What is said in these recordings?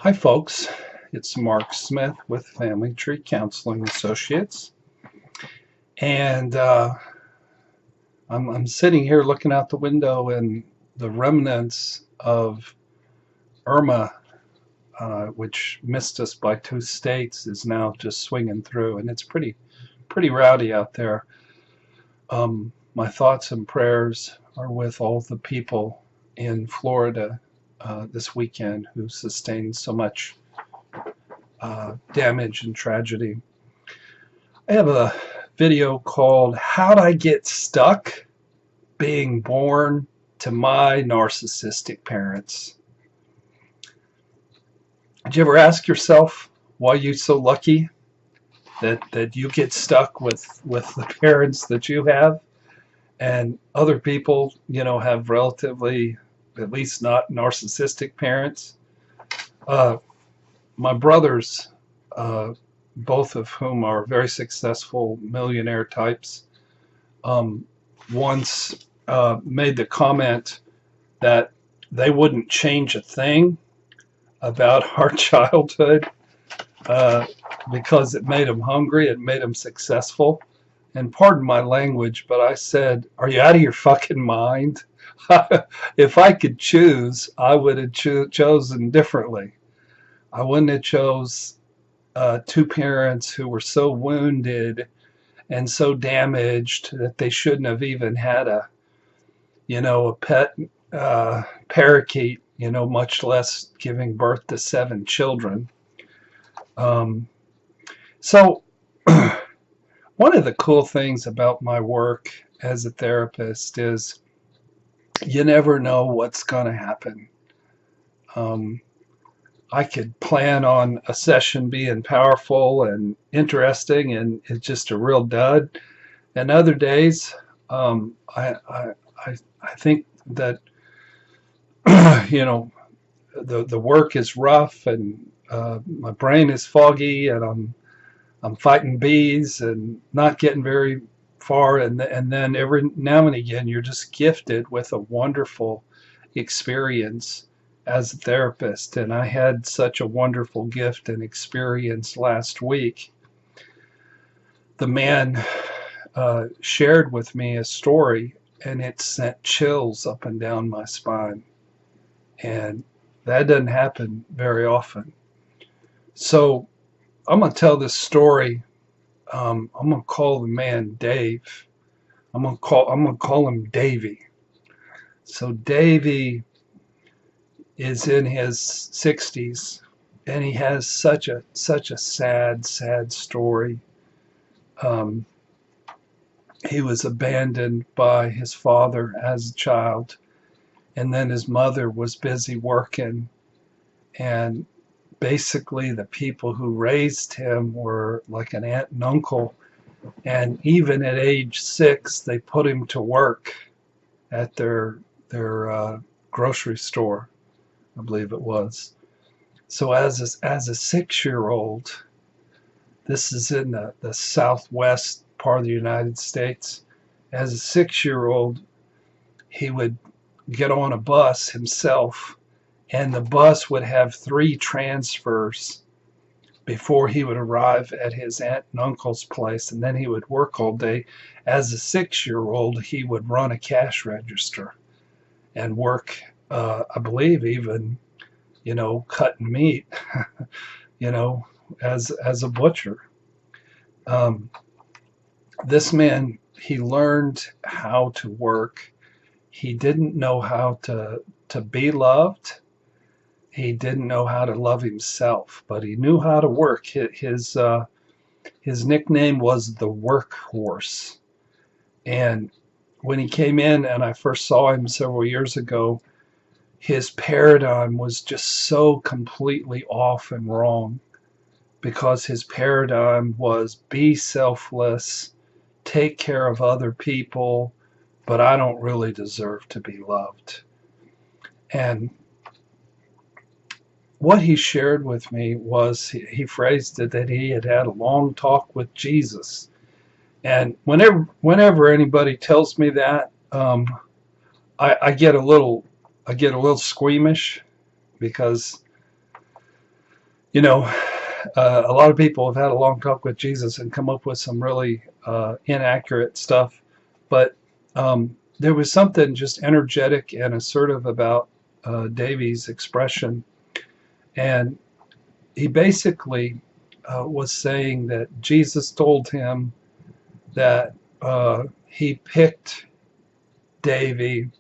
Hi folks, it's Mark Smith with Family Tree Counseling Associates, and I'm sitting here looking out the window, and the remnants of Irma, which missed us by 2 states, is now just swinging through, and it's pretty rowdy out there. My thoughts and prayers are with all the people in Florida this weekend who sustained so much damage and tragedy. I have a video called How'd I Get Stuck Being Born to My Narcissistic Parents. Did you ever ask yourself why you're so lucky that you get stuck with the parents that you have, and other people, have relatively, at least not narcissistic parents? My brothers, both of whom are very successful millionaire types, once made the comment that they wouldn't change a thing about our childhood because it made them hungry, it made them successful. And pardon my language, but I said, are you out of your fucking mind? If I could choose, I would have chosen differently. I wouldn't have chose two parents who were so wounded and so damaged that they shouldn't have even had a pet parakeet, much less giving birth to 7 children. So one of the cool things about my work as a therapist is you never know what's going to happen. I could plan on a session being powerful and interesting, and it's just a real dud. And other days, I think that the work is rough, and my brain is foggy, and I'm fighting bees and not getting very far. And then every now and again, you're just gifted with a wonderful experience as a therapist. And I had such a wonderful gift and experience last week. The man shared with me a story, and it sent chills up and down my spine. And that doesn't happen very often. So I'm going to tell this story. I'm going to call the man Dave. I'm going to call him Davy. So Davy is in his 60s, and he has such a sad story. He was abandoned by his father as a child, and then his mother was busy working, and basically the people who raised him were like an aunt and uncle, and even at age 6 they put him to work at their grocery store, I believe it was. So as a 6-year-old, this is in the southwest part of the United States. As a 6-year-old, he would get on a bus himself, and the bus would have 3 transfers before he would arrive at his aunt and uncle's place, and then he would work all day. As a 6-year-old, he would run a cash register and work, I believe, even, cutting meat, as a butcher. This man, he learned how to work. He didn't know how to be loved. He didn't know how to love himself, but he knew how to work. His nickname was the Workhorse. And when he came in and I first saw him several years ago, his paradigm was just so completely off and wrong, because his paradigm was be selfless, take care of other people, but I don't really deserve to be loved. And what he shared with me was, he phrased it that he had had a long talk with Jesus. And whenever anybody tells me that, I get a little squeamish, because You know, a lot of people have had a long talk with Jesus and come up with some really inaccurate stuff, but there was something just energetic and assertive about Davy's expression, and he basically was saying that Jesus told him that he picked Davy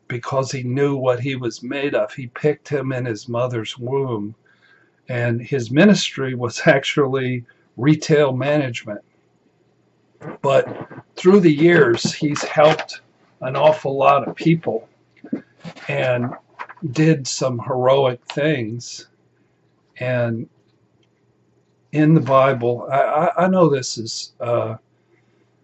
because he knew what he was made of. He picked him in his mother's womb, and his ministry was actually retail management. But through the years, he's helped an awful lot of people and did some heroic things. And in the Bible, I know this is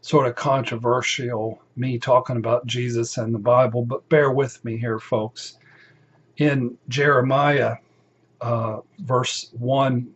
sort of controversial, me talking about Jesus and the Bible, but bear with me here, folks. In Jeremiah verse 1,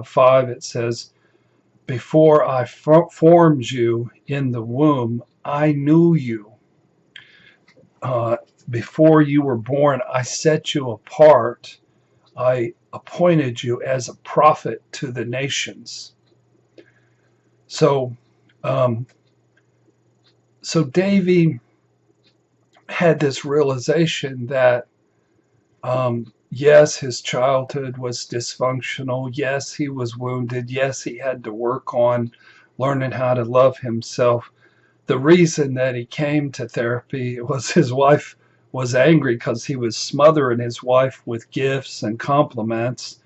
5, it says, "Before I formed you in the womb, I knew you. Before you were born, I set you apart. I appointed you as a prophet to the nations." So, so Davy had this realization that, yes, his childhood was dysfunctional. Yes, he was wounded. Yes, he had to work on learning how to love himself. The reason that he came to therapy was his wife was angry because he was smothering his wife with gifts and compliments.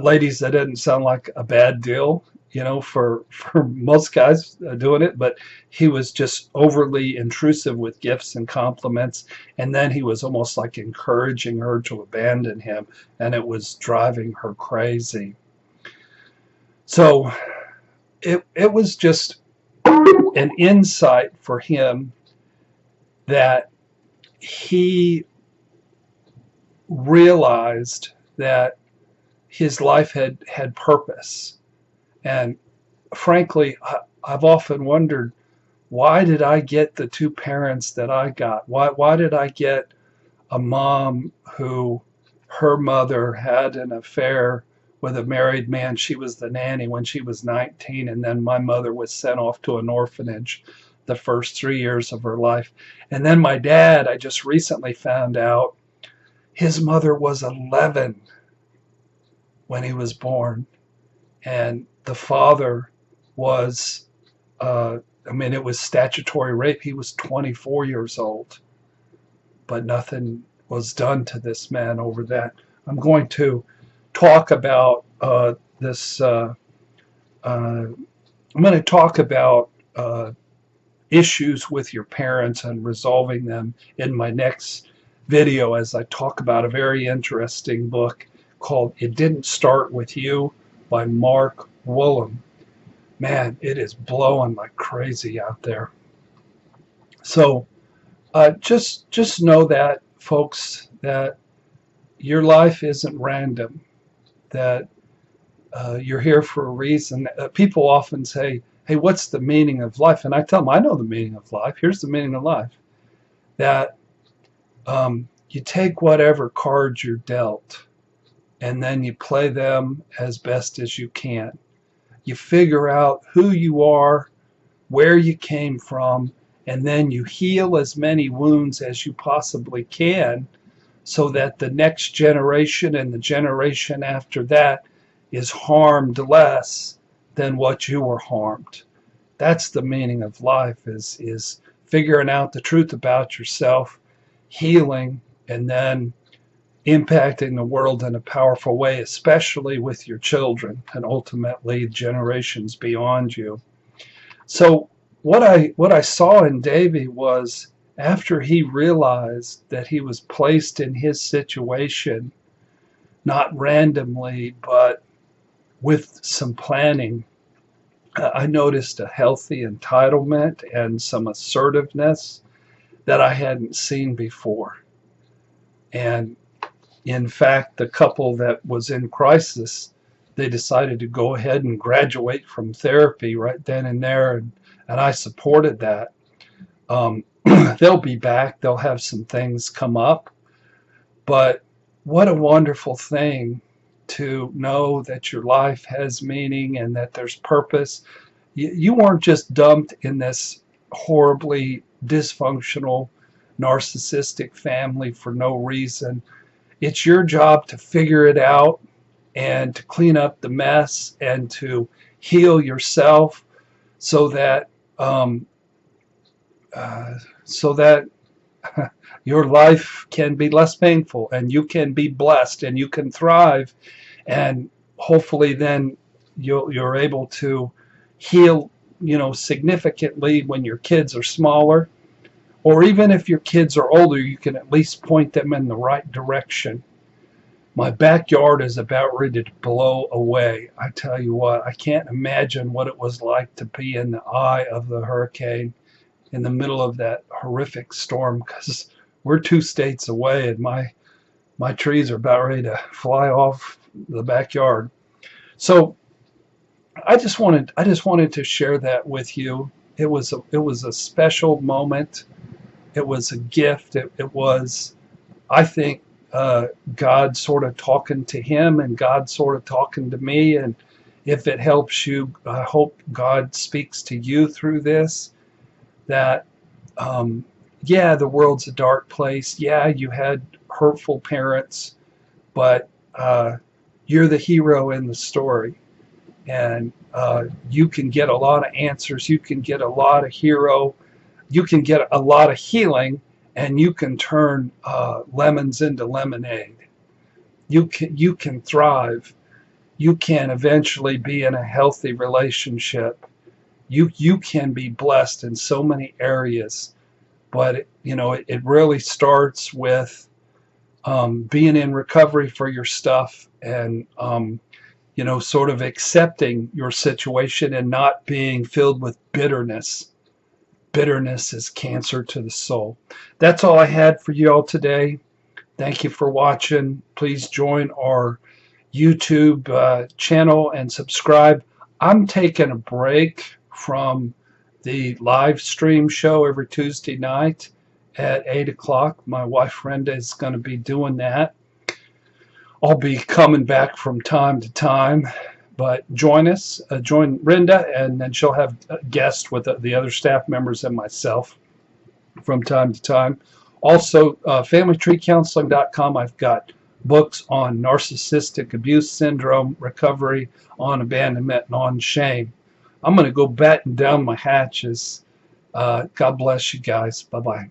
Ladies, that didn't sound like a bad deal, you know, for most guys doing it, but he was just overly intrusive with gifts and compliments, and then he was almost like encouraging her to abandon him, and it was driving her crazy. So it was just an insight for him that he realized that his life had purpose. And frankly, I've often wondered, why did I get the two parents that I got? Why did I get a mom who, her mother had an affair with a married man? She was the nanny when she was 19, and then my mother was sent off to an orphanage the first 3 years of her life. And then my dad, I just recently found out, his mother was 11 when he was born, and the father was, it was statutory rape. He was 24 years old, but nothing was done to this man over that. I'm going to talk about this. I'm going to talk about issues with your parents and resolving them in my next video, as I talk about a very interesting book called "It Didn't Start With You" by Mark Woollum. Man, it is blowing like crazy out there. So just know that, folks, that your life isn't random, that you're here for a reason. People often say, hey, what's the meaning of life? And I tell them, I know the meaning of life. Here's the meaning of life. That you take whatever cards you're dealt, and then you play them as best as you can. You figure out who you are, where you came from, and then you heal as many wounds as you possibly can, so that the next generation and the generation after that is harmed less than what you were harmed. That's the meaning of life, is figuring out the truth about yourself, healing, and then impacting the world in a powerful way, especially with your children and ultimately generations beyond you. So what I saw in Davy was, after he realized that he was placed in his situation, not randomly, but with some planning, I noticed a healthy entitlement and some assertiveness that I hadn't seen before. And in fact, the couple that was in crisis, they decided to go ahead and graduate from therapy right then and there, and I supported that. They'll be back. They'll have some things come up. But what a wonderful thing to know that your life has meaning and that there's purpose. You weren't just dumped in this horribly dysfunctional, narcissistic family for no reason. It's your job to figure it out and to clean up the mess and to heal yourself so that um, so that your life can be less painful and you can be blessed and you can thrive, and hopefully then you're able to heal, significantly when your kids are smaller, or even if your kids are older, you can at least point them in the right direction. My backyard is about ready to blow away. I tell you what, I can't imagine what it was like to be in the eye of the hurricane in the middle of that horrific storm, because we're 2 states away and my trees are about ready to fly off the backyard. So I just wanted to share that with you. It was a special moment. It was a gift. It was, I think, God sort of talking to him and God sort of talking to me. And if it helps you, I hope God speaks to you through this, that, yeah, the world's a dark place. Yeah, you had hurtful parents, but you're the hero in the story. And you can get a lot of answers. You can get a lot of hero. You can get a lot of healing, and you can turn lemons into lemonade. You can thrive. You can eventually be in a healthy relationship. You can be blessed in so many areas, but it really starts with being in recovery for your stuff, and sort of accepting your situation and not being filled with bitterness. Bitterness is cancer to the soul. That's all I had for you all today. Thank you for watching. Please join our YouTube channel and subscribe. I'm taking a break from the live stream show every Tuesday night at 8 o'clock. My wife Brenda is going to be doing that. I'll be coming back from time to time, but join us, join Brenda, and then she'll have guests with the other staff members and myself from time to time. Also, familytreecounseling.com, I've got books on narcissistic abuse syndrome, recovery, on abandonment, and on shame. I'm going to go batten down my hatches. God bless you guys. Bye-bye.